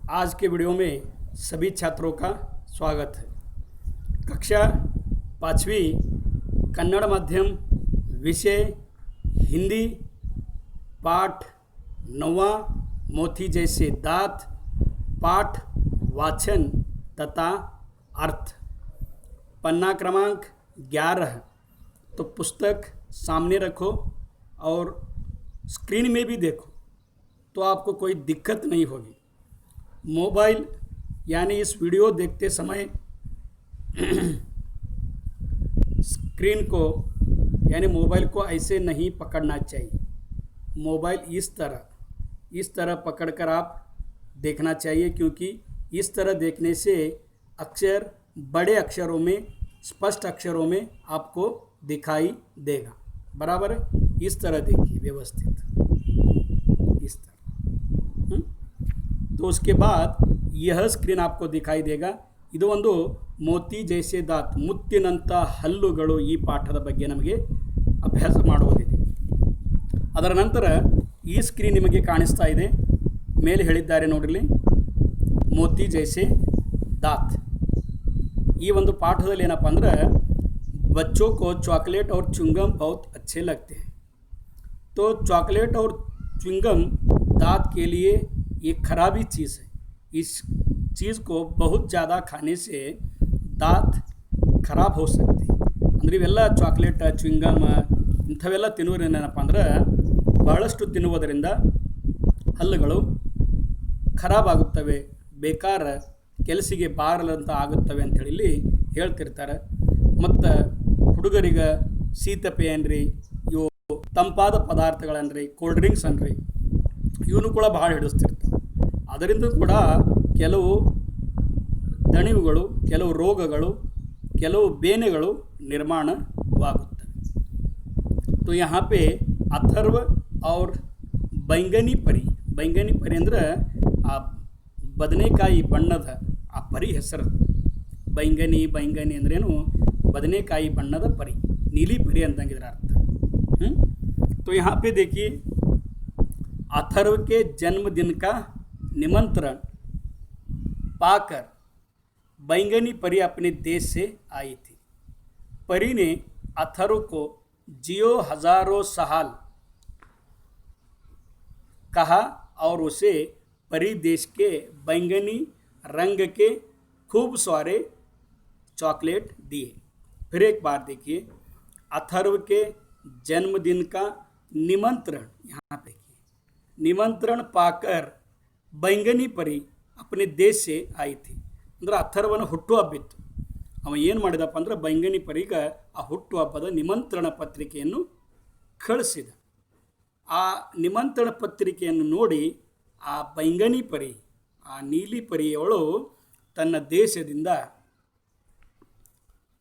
आज के वीडियो में सभी छात्रों का स्वागत है। कक्षा 5वीं कन्नड़ माध्यम विषय हिंदी पाठ 9वां मोती जैसे दांत पाठ वाचन तथा अर्थ पन्ना क्रमांक 11। तो पुस्तक सामने रखो और स्क्रीन में भी देखो तो आपको कोई दिक्कत नहीं होगी। मोबाइल यानी इस वीडियो देखते समय स्क्रीन को यानी मोबाइल को ऐसे नहीं पकड़ना चाहिए। मोबाइल इस तरह पकड़कर आप देखना चाहिए, क्योंकि इस तरह देखने से अक्षर बड़े अक्षरों में स्पष्ट अक्षरों में आपको दिखाई देगा। बराबर है, इस तरह देखिए व्यवस्थित, इस तरह। तो उसके बाद यह स्क्रीन आपको दिखाई देगा। ಇದು ಒಂದು ಮೋತಿ ಜೈಸೆ ದಾತ್ ಮುತ್ತಿನಂಥ ಹಲ್ಲುಗಳು ಈ ಪಾಠದ ಬಗ್ಗೆ ನಮಗೆ ಅಭ್ಯಾಸ ಮಾಡುವುದಿದೆ। ಅದರ ನಂತರ ಈ ಸ್ಕ್ರೀನ್ ನಿಮಗೆ ಕಾಣಿಸ್ತಾ ಇದೆ, ಮೇಲೆ ಹೇಳಿದ್ದಾರೆ ನೋಡಿರಲಿ, ಮೋತಿ ಜೈಸೆ दांत। ಈ ಒಂದು ಪಾಠದಲ್ಲಿ ಏನಪ್ಪ ಅಂದ್ರೆ बच्चों को चॉकलेट और च्युइंगम बहुत अच्छे लगते हैं। तो चॉकलेट और च्युइंगम दांत के लिए ये खराबी चीज़ है। इस चीज़ को बहुत ज़्यादा खाने से दांत खराब हो सकते हैं। ಅಂದರೆ ಇವೆಲ್ಲ ಚಾಕ್ಲೇಟ್ ಚ್ಯುಯಿಂಗಮ್ ಇಂಥವೆಲ್ಲ ತಿನ್ನುವುದರಿಂದ ಏನಪ್ಪ ಅಂದ್ರೆ ಬಹಳಷ್ಟು ತಿನ್ನುವುದರಿಂದ ಹಲ್ಲುಗಳು ಖರಾಬ್ ಆಗುತ್ತವೆ, ಬೇಕಾರ ಕೆಲಸಿಗೆ ಬಾರಲಂತ ಆಗುತ್ತವೆ ಅಂಥೇಳಿ ಇಲ್ಲಿ ಹೇಳ್ತಿರ್ತಾರೆ। ಮತ್ತು ಹುಡುಗರಿಗೆ ಸೀತಪೆ ಅನ್ರಿ, ಇವು ತಂಪಾದ ಪದಾರ್ಥಗಳನ್ರಿ, ಕೋಲ್ಡ್ ಡ್ರಿಂಕ್ಸ್ ಅನ್ರಿ, ಇವನು ಕೂಡ ಭಾಳ ಹಿಡಿಸ್ತಿರ್ತಾವೆ। ಅದರಿಂದ ಕೂಡ ಕೆಲವು ದಣಿವುಗಳು, ಕೆಲವು ರೋಗಗಳು, ಕೆಲವು ಬೇನೆಗಳು ನಿರ್ಮಾಣವಾಗುತ್ತವೆ। तो यहाँ पे अथर्व और बैंगनी परी ಅಂದರೆ ಆ ಬದನೆಕಾಯಿ ಬಣ್ಣದ ಆ ಪರಿ ಹೆಸರು। बैंगनी ಅಂದ್ರೇನು, बदनेकाई बಣ್ಣದ परी, नीली परी ಅಂತಂಗಿದ್ರ अर्थ। तो यहाँ पे देखिए, अथर्व के जन्मदिन का निमंत्रण पाकर बैंगनी परी अपने देश से आई थी। परी ने अथर्व को जियो हजारों साल कहा और उसे परी देश के बैंगनी रंग के खूब सारे चॉकलेट दिए। फिर एक बार देखिए, अथर्व के जन्मदिन का निमंत्रण, यहाँ पे निमंत्रण पाकर बैंगनी परी अपने देश से आई थी। ಅಂದ್ರೆ ಅಥರ್ವನ ಹುಟ್ಟುಹಬ್ಬಿತ್ತು, ಅವ ಏನು ಮಾಡಿದಪ್ಪ ಅಂದ್ರೆ बैंगनी ಪರಿಗೆ ಆ ಹುಟ್ಟುಹಬ್ಬದ ನಿಮಂತ್ರಣ ಪತ್ರಿಕೆಯನ್ನು ಕಳಿಸಿದ। ಆ ನಿಮಂತ್ರಣ ಪತ್ರಿಕೆಯನ್ನು ನೋಡಿ ಆ बैंगनी ಪರಿ, ಆ ನೀಲಿ ಪರಿಯವಳು ತನ್ನ ದೇಶದಿಂದ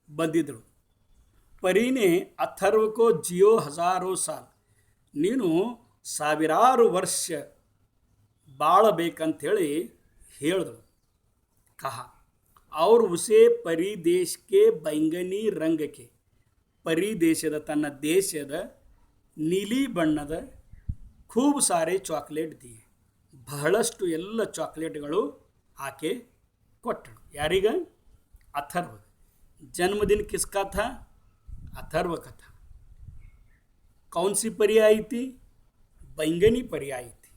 ಬಂದಿದ್ದಳು। ಪರೀನೆ ಅಥರ್ವ ಕೋ ಜಿಯೋ ಹಜಾರೋ ಸಾಲ್, ನೀನು ಸಾವಿರಾರು ವರ್ಷ ಬಾಳಬೇಕಂಥೇಳಿ ಹೇಳಿದಳು। ಕಹಾ और उसे परी देश के बैंगनी रंग के, परी ದೇಶದ ತನ್ನ ದೇಶದ ನೀಲಿ ಬಣ್ಣದ खूब सारे ಚಾಕ್ಲೇಟ್ दिए, ಬಹಳಷ್ಟು ಎಲ್ಲ ಚಾಕ್ಲೇಟ್ಗಳು ಆಕೆ ಕೊಟ್ಟಳು। ಯಾರೀಗ? अथर्व। जन्मदिन किसका था? अथर्व का था। कौन सी परी आई थी? बैंगनी परी आई थी।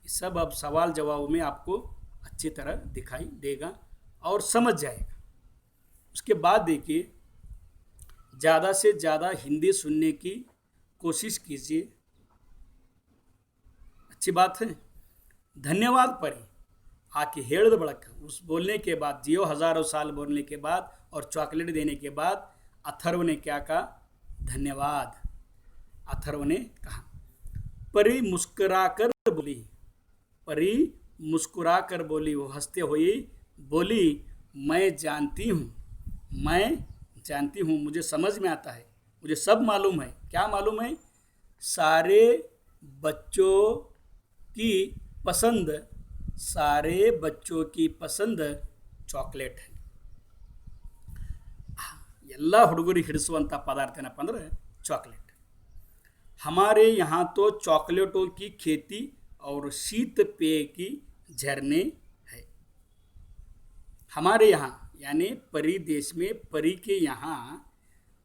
ये सब अब सवाल जवाब में आपको अच्छी तरह दिखाई देगा और समझ जाएगा। उसके बाद देखिए, ज़्यादा से ज़्यादा हिंदी सुनने की कोशिश कीजिए। अच्छी बात है। धन्यवाद परी आके ಹೇಳಿದ बड़क, उस बोलने के बाद, जियो हजारों साल बोलने के बाद और चॉकलेट देने के बाद अथर्व ने क्या कहा? धन्यवाद। अथर्व ने कहा। परी मुस्कुराकर बोली, परी मुस्कुराकर बोली, वो हंसते हुए बोली, मैं जानती हूँ, मुझे समझ में आता है, मुझे सब मालूम है। क्या मालूम है? सारे बच्चों की पसंद ಚಾಕ್ಲೇಟ್ है। ಎಲ್ಲ ಹುಡುಗರಿಗೆ ಹಿಡಿಸುವಂಥ ಪದಾರ್ಥ ಏನಪ್ಪ ಅಂದ್ರೆ ಚಾಕ್ಲೇಟ್। हमारे यहाँ तो चॉकलेटों की खेती और शीत पेय की झरने है। हमारे यहाँ यानी परी देश में परी के यहाँ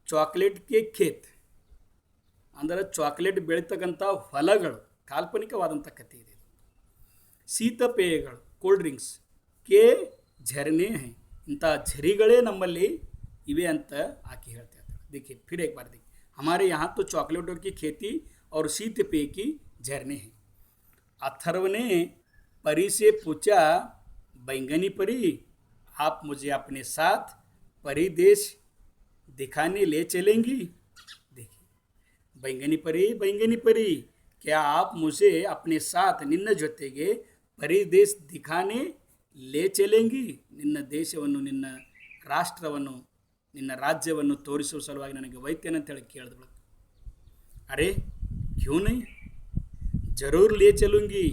ಚಾಕ್ಲೇಟ್ ಕೆ ಖೇತ್ ಅಂದರೆ ಚಾಕ್ಲೇಟ್ ಬೆಳೀತಕ್ಕಂಥ ಹೊಲಗಳು ಕಾಲ್ಪನಿಕವಾದಂಥ ಕಥೆ ಇದೆ. ಶೀತಪೇಯಗಳು cold drinks K Jharna high ಇಂಥ ಝರಿಗಳೇ ನಮ್ಮಲ್ಲಿ ಇವೆ ಅಂತ ಆಕೆ ಹೇಳ್ತಾ ಇದ್ದಾರೆ. देखिए फिर एक बार देखिए हमारे यहाँ तो चॉकलेटों की खेती और शीत पेय की झरने हैं. अथर्व ने परी से पूछा, बैंगनी परी आप मुझे अपने साथ परी देश दिखाने ले चलेंगी. देखिए बैंगनी परी क्या आप मुझे अपने साथ ನಿನ್ನ ಜೊತೆಗೆ ಪರಿ ದೇಶ ದಿಖಾನೆ ಲೇ ಚಲೆಂಗಿ, ನಿನ್ನ ದೇಶವನ್ನು ನಿನ್ನ ರಾಷ್ಟ್ರವನ್ನು ನಿನ್ನ ರಾಜ್ಯವನ್ನು ತೋರಿಸುವ ಸಲುವಾಗಿ ನನಗೆ ಒಯ್ತೇನೆ ಅಂತೇಳಿ ಕೇಳಿದಳು. ಅರೆ ಕ್ಯೂ ನೈ ಜರೂರ್ ಲೇ ಚಲೂಂಗಿ.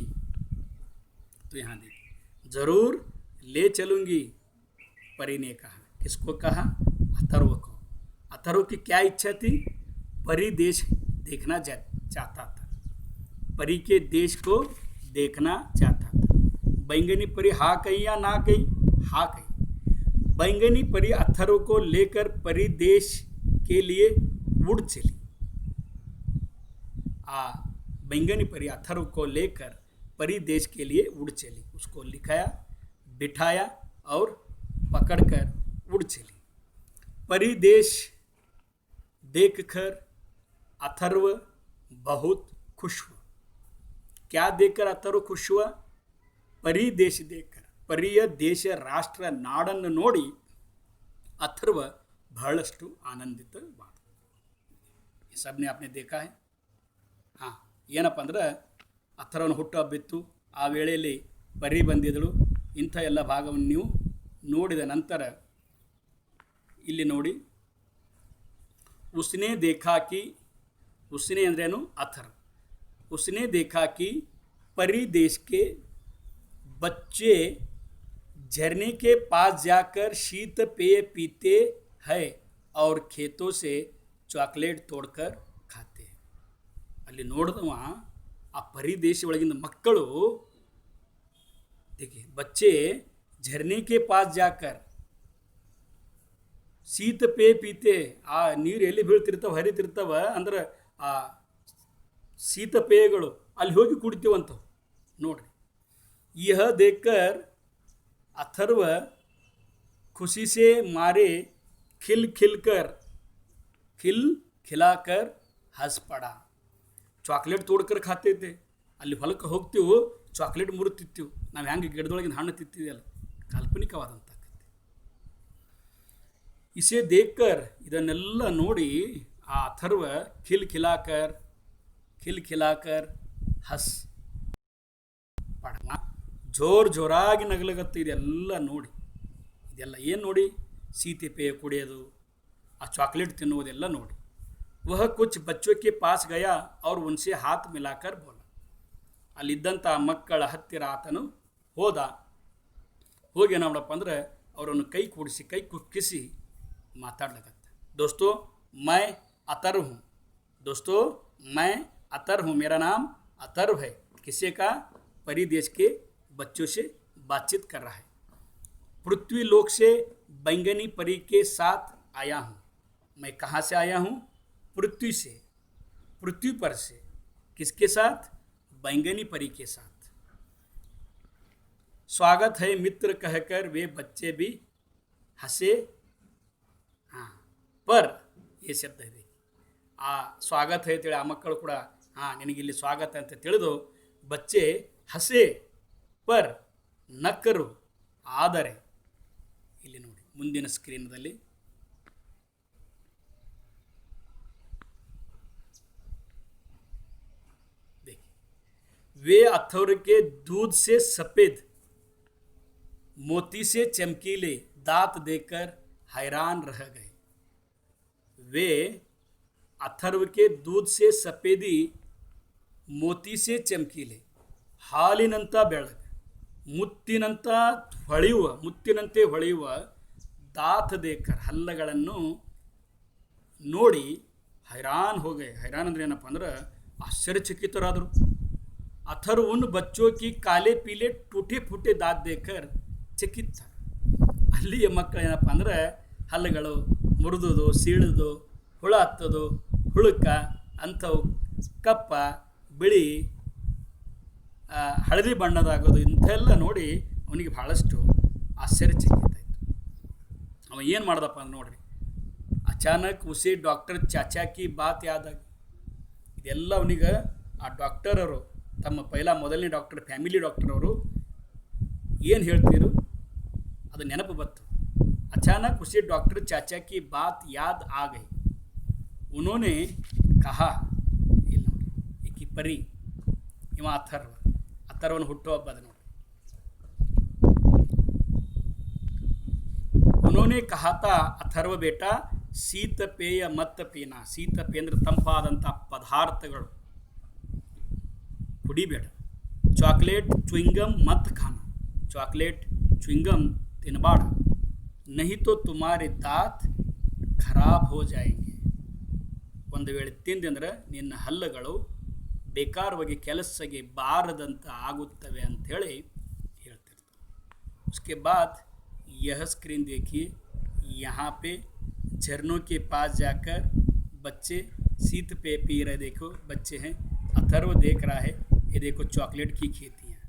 तो यहाँ देखिए जरूर ले चलूँगी परी ने कहा. किसको कहा? अथर्व को. अथर्व की क्या इच्छा थी? परी देश देखना चाहता था, परी के देश को देखना चाहता था. बैंगनी परी हाँ कही या ना कही? हाँ कही. बैंगनी परी अथर्व को लेकर परी देश के लिए उड़ चली. बैंगनी परी अथर्व को लेकर परी देश के लिए उड़ चली. उसको लिखाया, बिठाया और पकड़कर उड़ चली. परी देश देखकर अथर्व बहुत खुश हुआ. क्या देखकर अथर्व खुश हुआ? परी देश देखकर, ಪರಿಯ ದೇಶ ರಾಷ್ಟ್ರ ನಾಡನ್ನು ನೋಡಿ ಅಥರ್ವ ಬಹಳಷ್ಟು ಆನಂದಿತವಾದ. ಈ ಸಬ್ನೆ आपने देखा है. ಹಾಂ, ಏನಪ್ಪ ಅಂದ್ರೆ ಅಥರ್ವನ ಹುಟ್ಟುಹಬ್ಬಿತ್ತು, ಆ ವೇಳೆಯಲ್ಲಿ ಪರಿ ಬಂದಿದ್ದಳು. ಇಂಥ ಎಲ್ಲ ಭಾಗವನ್ನು ನೀವು ನೋಡಿದ ನಂತರ ಇಲ್ಲಿ ನೋಡಿ, ಉಸ್ನೆ देखा कि, ಉಸ್ನೆ ಅಂದ್ರೇನು? ಅಥರ್ವ. उसने देखा कि परी देश के बच्चे झरने के पास जाकर शीत पेय पीते हैं और खेतों से ಚಾಕ್ಲೇಟ್ ತೋಡ್ಕರ್ ಖಾತೆ. ಅಲ್ಲಿ ನೋಡಿದವ ಆ ಪರಿ ದೇಶ ಒಳಗಿಂದ ಮಕ್ಕಳು देखिए बच्चे झरने के पास जाकर शीत पेय पीते. ಆ ನೀರು ಎಲ್ಲಿ ಬೀಳ್ತಿರ್ತಾವ, ಹರಿತಿರ್ತಾವ ಅಂದ್ರೆ ಆ ಶೀತಪೇಯಗಳು ಅಲ್ಲಿ ಹೋಗಿ ಕುಡಿತೀವಂತವು ನೋಡ್ರಿ. यह देखकर अथर्व खुशी से मारे खिलखिलाकर हंस पड़ा. ಚಾಕ್ಲೇಟ್ ತೋಡ್ಕರ್ ಖಾತೆ थे. ಅಲ್ಲಿ ಹೊಲಕ್ಕೆ ಹೋಗ್ತೀವಿ, ಚಾಕ್ಲೇಟ್ ಮುರುತ್ತಿತ್ತೀವಿ. ನಾವು ಹೆಂಗೆ ಗಿಡದೊಳಗಿನ ಹಣ್ಣು ತಿಂತೀವಲ್ಲ, ಕಾಲ್ಪನಿಕವಾದಂಥ ಕತೆ. ಇಸೆ ದೇಖ್ಕರ್, ಇದನ್ನೆಲ್ಲ ನೋಡಿ ಆ ಅಥರ್ವ ಖಿಲ್ಖಿಲಾಕರ್ ಹಸ್ ಪಡ, ಜೋರು ಜೋರಾಗಿ ನಗಲಗತ್ತ. ಇದೆಲ್ಲ ನೋಡಿ, ಇದೆಲ್ಲ ಏನು ನೋಡಿ? ಸೀತೆ ಪೇಯ ಕುಡಿಯೋದು, ಆ ಚಾಕ್ಲೇಟ್ ತಿನ್ನುವುದೆಲ್ಲ ನೋಡಿ. ವಹ ಕುಚ್ ಬಚ್ಚೋ ಕೆ ಪಾಸ್ ಗಯಾ ಅವ್ರು ಉನ್ಸೆ ಹಾತ್ ಮಿಲಾಕರ್ ಬೋಲ. ಅಲ್ಲಿದ್ದಂಥ ಮಕ್ಕಳ ಹತ್ತಿರ ಆತನು ಹೋದ. ಹೋಗಿ ಏನು ಮಾಡಪ್ಪ ಅಂದ್ರೆ ಅವರನ್ನು ಕೈ ಕೂಡಿಸಿ ಕೈ ಕುಕ್ಕಿಸಿ ಮಾತಾಡ್ಲಕತ್ತ. दोस्तों मैं अथर्व हूँ, दोस्तों मैं अथर्व हूँ, मेरा नाम अथर्व है. किसी का? परी देश के बच्चों से बातचीत कर रहा है. पृथ्वी लोक से बैंगनी परी के साथ आया हूँ. मैं कहाँ से आया हूँ? पृथ्वी से, पृथ्वी पर से. किसके साथ? बैंगनी परी के साथ. स्वागत है मित्र कहकर वे बच्चे भी हंसे. हाँ, पर ये शब्द है. ಆ ಸ್ವಾಗತ ಹೇಳ್ತೇಳಿ ಆ ಮಕ್ಕಳು ಕೂಡ ಹಾಂ ನಿನಗಿಲ್ಲಿ ಸ್ವಾಗತ ಅಂತ ತಿಳಿದು ಬಚ್ಚೆ ಹಸೆ ಪರ್ ನಕ್ಕರು. ಆದರೆ ಇಲ್ಲಿ ನೋಡಿ ಮುಂದಿನ ಸ್ಕ್ರೀನ್ದಲ್ಲಿ वे अथर्व के दूध से सफ़ेद मोती से चमकीले दांत देखकर हैरान रह गए. वे अथर्व के दूध से सफ़ेदी मोती से चमकीले, ಹಾಲಿನಂಥ ಬೆಳಗ್ಗೆ ಮುತ್ತಿನಂತೆ ಹೊಳೆಯುವ ದಾತ್ ದೇಕರ್ ಹಲ್ಲಗಳನ್ನು ನೋಡಿ ಹೈರಾನ್ ಹೋಗೆ. ಹೈರಾನ್ ಅಂದ್ರೆ ಏನಪ್ಪ ಅಂದ್ರೆ ಆಶ್ಚರ್ಯಚಕಿತರಾದರು. अथर्व उन बच्चों की काले पीले टूटे फूटे दांत देखकर चकित था. ಅಲ್ಲಿಯ ಮಕ್ಕಳು ಏನಪ್ಪ ಅಂದರೆ ಹಲ್ಲುಗಳು ಮುರಿದುದು, ಸೀಳುದು, ಹುಳ ಹತ್ತೋದು, ಹುಳುಕ ಅಂಥವು ಕಪ್ಪ, ಬಿಳಿ, ಹಳದಿ ಬಣ್ಣದಾಗೋದು ಇಂಥೆಲ್ಲ ನೋಡಿ ಅವನಿಗೆ ಭಾಳಷ್ಟು ಆಶ್ಚರ್ಯಚಕಿತ ಆಯಿತು. ಅವ ಏನು ಮಾಡ್ದಪ್ಪ ಅಂತ ನೋಡ್ರಿ, ಅಚಾನಕ್ ಉಸಿ ಡಾಕ್ಟರ್ ಚಾಚಾ ಕಿ ಬಾತ್ ಯಾದಾಗ, ಇದೆಲ್ಲ ಅವನಿಗೆ ಆ ಡಾಕ್ಟರ್ ಅವರು ತಮ್ಮ ಮೊದಲನೇ ಡಾಕ್ಟರ್, ಫ್ಯಾಮಿಲಿ ಡಾಕ್ಟರ್ ಅವರು ಏನು ಹೇಳ್ತೀರು ಅದು ನೆನಪು ಬತ್ತು. ಅಚಾನಕ್ ಉಸಿ ಡಾಕ್ಟರ್ ಚಾಚಾ ಕಿ ಬಾತ್ ಯಾದ್ ಆ ಗई. उन्होंने कहा, ಇಲ್ಲಿ ನೋಡಿ ಈಕಿ ಪರಿ, ಇವ ಅಥರ್ವನ ಹುಟ್ಟುಹಬ್ಬ ಅದು ನೋಡಿ. उन्होंने कहा था, ಅಥರ್ವ ಬೇಟಾ ಶೀತಪೇಯ ಮತ್ತ ಪೀನ. ಶೀತಪೇಯ ಅಂದರೆ ತಂಪಾದಂಥ ಪದಾರ್ಥಗಳು ಕುಡಿಬೇಡ. ಚಾಕ್ಲೇಟ್ ಚ್ವಿಂಗಮ್ ಮತ್ ಖಾನ, ಚಾಕ್ಲೇಟ್ ಚ್ವಿಂಗಮ್ ತಿನ್ನಬಾಡ. नहीं तो तुम्हारे दांत ಖರಾಬ್ ಹೋ ಜಾಯಂಗೆ. ಒಂದು ವೇಳೆ ತಿಂದಂದ್ರೆ ನಿನ್ನ ಹಲ್ಲುಗಳು ಬೇಕಾರವಾಗಿ ಕೆಲಸಕ್ಕೆ ಬಾರದಂತ ಆಗುತ್ತವೆ ಅಂಥೇಳಿ ಹೇಳ್ತಿರ್ತಾರೆ. उसके बाद यह स्क्रीन देखिए, यहाँ पे झरनों के पास जाकर बच्चे शीत पे पी रहे, देखो बच्चे हैं, अथर्व देख रहा है, ये देखो चॉकलेट की खेती है,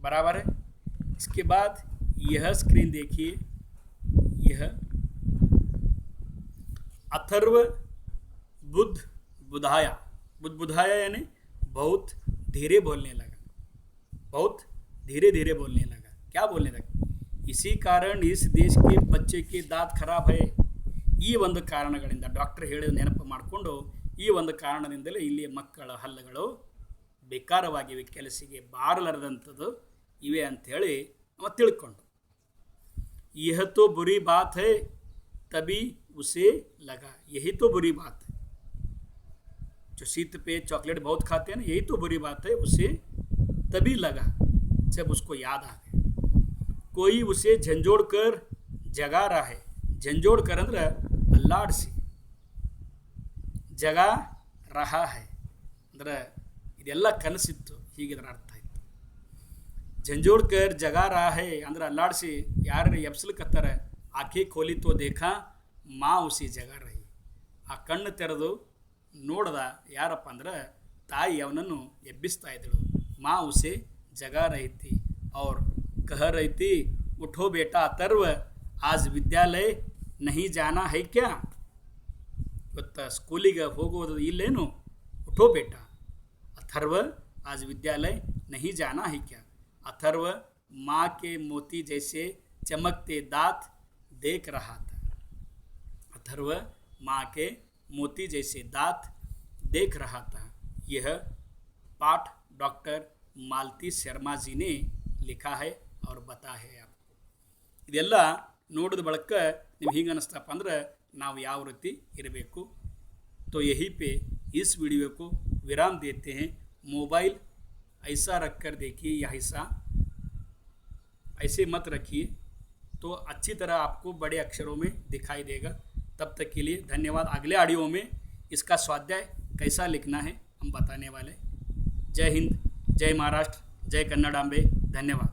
बराबर है। इसके बाद यह स्क्रीन देखिए, यह अथर्व बुधाया यानी बहुत धीरे बोलने लगा, बहुत धीरे धीरे बोलने लगा। क्या बोलने लगा? इसी कारण इस देश के बच्चे के दांत खराब है. ಈ ಒಂದು ಕಾರಣಗಳಿಂದ ಡಾಕ್ಟರ್ ಹೇಳಿದ ನೆನಪು ಮಾಡಿಕೊಂಡು ಈ ಒಂದು ಕಾರಣದಿಂದಲೇ ಇಲ್ಲಿಯ ಮಕ್ಕಳ ಹಲ್ಲುಗಳು ಬೇಕಾರವಾಗಿವೆ, ಕೆಲಸಿಗೆ ಬಾರಲಾರದಂಥದ್ದು ಇವೆ ಅಂಥೇಳಿ ಅವ ತಿಳ್ಕೊಂಡು. यह तो बुरी बात है, तभी उसे लगा, यही तो बुरी बात है. जो शीत पे चॉकलेट बहुत खाते हैं ना, यही तो बुरी बात है, उसे तभी लगा, जब उसको याद आ गया. कोई उसे झंझोड़ कर जगा रहा है. झंझोड़ कर अंदर अल्लाड़सी, जगा रहा है ಅಂದ್ರೆ ಇದೆಲ್ಲ ಕನಸಿತ್ತು, ಹೀಗೆ ಇದರ ಅರ್ಥ ಆಯಿತು. झंझोड़कर जगा रहा है ಅಂದ್ರೆ ಅಲ್ಲಾಡಿಸಿ ಯಾರು ಎಬ್ಸಲಿಕತ್ತಾರೆ. ಆಕೆ ಖೋಲಿ ತೋ ದೇಖಾ ಮಾ ಉಸಿ ಜಗ ರಹಿ. ಆ ಕಣ್ಣು ತೆರೆದು ನೋಡ್ದ ಯಾರಪ್ಪ ಅಂದ್ರೆ ತಾಯಿ ಅವನನ್ನು ಎಬ್ಬಿಸ್ತಾ ಇದ್ದಳು. ಮಾ ಉಸೆ ಜಗ ರही थी और कह रही थी, उठो बेटा अथर्व, आज विद्यालय नहीं जाना है क्या? ಇವತ್ತು ಸ್ಕೂಲಿಗೆ ಹೋಗೋದು ಇಲ್ಲೇನು? उठो बेटा अथर्व, आज विद्यालय नहीं जाना है क्या? अथर्व माँ के मोती जैसे चमकते दांत देख रहा था. अथर्व माँ के मोती जैसे दांत देख रहा था. यह पाठ डॉक्टर मालती शर्मा जी ने लिखा है और बता है आपको. ಇದೆಲ್ಲ ನೋಡಿದ ಬಳಿಕ ನಿಮ್ಗೆ ಹಿಂಗೆ ಅನ್ನಿಸ್ತಪ್ಪ ಅಂದ್ರೆ ನಾವು ಯಾವ ರೀತಿ ಇರಬೇಕು. तो यहीं पे इस वीडियो को विराम देते हैं. मोबाइल ऐसा रख कर देखिए, यह हिस्सा ऐसे मत रखिए तो अच्छी तरह आपको बड़े अक्षरों में दिखाई देगा. तब तक के लिए धन्यवाद. अगले ऑडियो में इसका स्वाध्याय कैसा लिखना है हम बताने वाले. जय हिंद, जय महाराष्ट्र, जय कन्नड़ांबे. धन्यवाद.